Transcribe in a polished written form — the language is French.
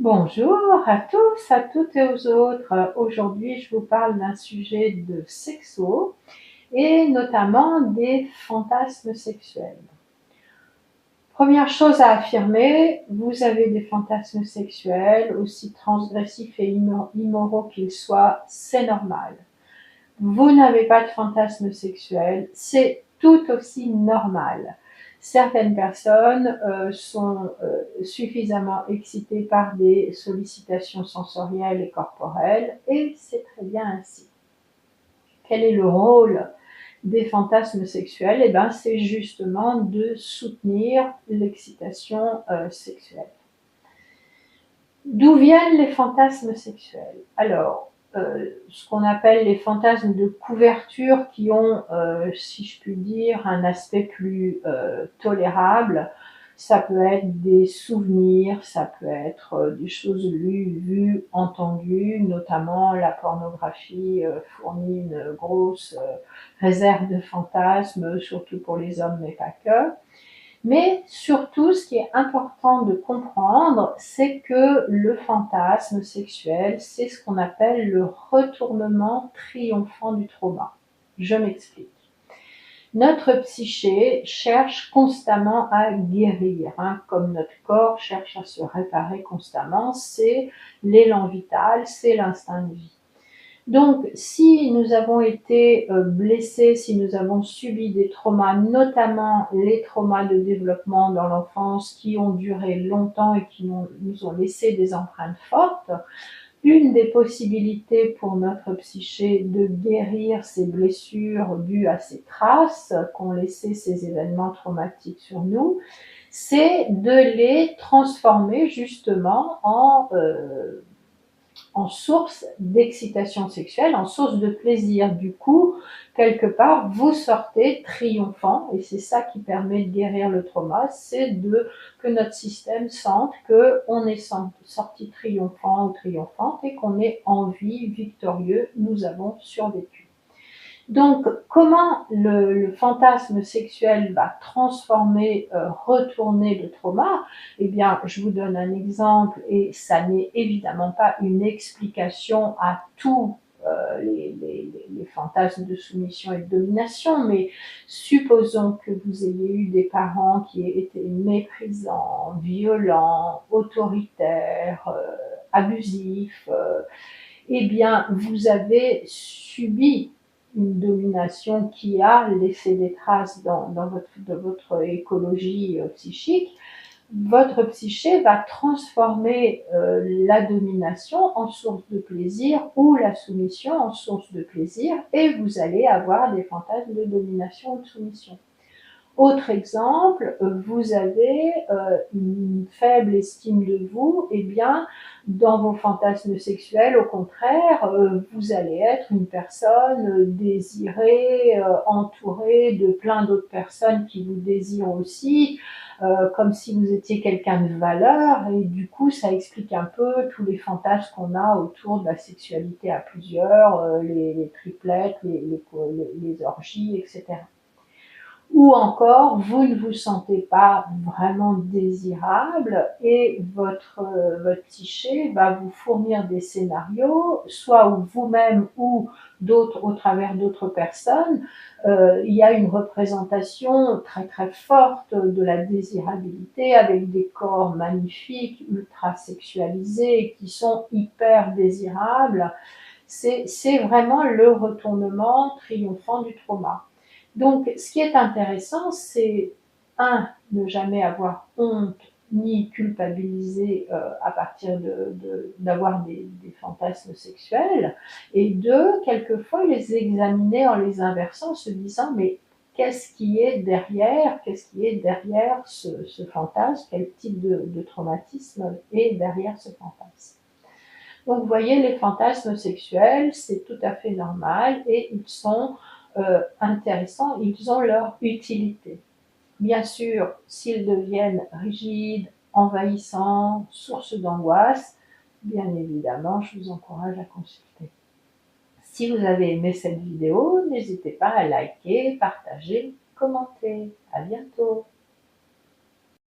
Bonjour à tous, à toutes et aux autres. Aujourd'hui, je vous parle d'un sujet de sexo et notamment des fantasmes sexuels. Première chose à affirmer, vous avez des fantasmes sexuels, aussi transgressifs et immoraux qu'ils soient, c'est normal. Vous n'avez pas de fantasme sexuel, c'est tout aussi normal. Certaines personnes sont suffisamment excitées par des sollicitations sensorielles et corporelles, et c'est très bien ainsi. Quel est le rôle des fantasmes sexuels? Eh bien, c'est justement de soutenir l'excitation sexuelle. D'où viennent les fantasmes sexuels? Alors, ce qu'on appelle les fantasmes de couverture qui ont, si je puis dire, un aspect plus tolérable. Ça peut être des souvenirs, ça peut être des choses lues, vues, entendues, notamment la pornographie fournit une grosse réserve de fantasmes, surtout pour les hommes, mais pas que. Mais surtout, ce qui est important de comprendre, c'est que le fantasme sexuel, c'est ce qu'on appelle le retournement triomphant du trauma. Je m'explique. Notre psyché cherche constamment à guérir, comme notre corps cherche à se réparer constamment, c'est l'élan vital, c'est l'instinct de vie. Donc, si nous avons été blessés, si nous avons subi des traumas, notamment les traumas de développement dans l'enfance qui ont duré longtemps et qui nous ont laissé des empreintes fortes, une des possibilités pour notre psyché de guérir ces blessures dues à ces traces qu'ont laissé ces événements traumatiques sur nous, c'est de les transformer justement en source d'excitation sexuelle, en source de plaisir. Du coup, quelque part, vous sortez triomphant, et c'est ça qui permet de guérir le trauma, c'est que notre système sente qu'on est sorti triomphant ou triomphante et qu'on est en vie, victorieux, nous avons survécu. Donc, comment le fantasme sexuel va transformer, retourner le trauma? Eh bien, je vous donne un exemple, et ça n'est évidemment pas une explication à tous les fantasmes de soumission et de domination, mais supposons que vous ayez eu des parents qui étaient méprisants, violents, autoritaires, abusifs, eh bien, vous avez subi une domination qui a laissé des traces dans votre écologie psychique. Votre psyché va transformer la domination en source de plaisir ou la soumission en source de plaisir, et vous allez avoir des fantasmes de domination ou de soumission. Autre exemple, vous avez une faible estime de vous, eh bien, dans vos fantasmes sexuels, au contraire, vous allez être une personne désirée, entourée de plein d'autres personnes qui vous désirent aussi, comme si vous étiez quelqu'un de valeur, et du coup, ça explique un peu tous les fantasmes qu'on a autour de la sexualité à plusieurs, les triplettes, les orgies, etc. Ou encore, vous ne vous sentez pas vraiment désirable et votre psyché va vous fournir des scénarios, soit vous-même ou d'autres, au travers d'autres personnes. Il y a une représentation très très forte de la désirabilité avec des corps magnifiques, ultra sexualisés, qui sont hyper désirables. C'est vraiment le retournement triomphant du trauma. Donc, ce qui est intéressant, c'est ne jamais avoir honte ni culpabiliser à partir d'avoir des fantasmes sexuels, et deux, quelquefois les examiner en les inversant, en se disant mais qu'est-ce qui est derrière ce fantasme, quel type de traumatisme est derrière ce fantasme. Donc, vous voyez, les fantasmes sexuels, c'est tout à fait normal, et ils sont intéressants, ils ont leur utilité. Bien sûr, s'ils deviennent rigides, envahissants, source d'angoisse, bien évidemment, je vous encourage à consulter. Si vous avez aimé cette vidéo, n'hésitez pas à liker, partager, commenter. À bientôt.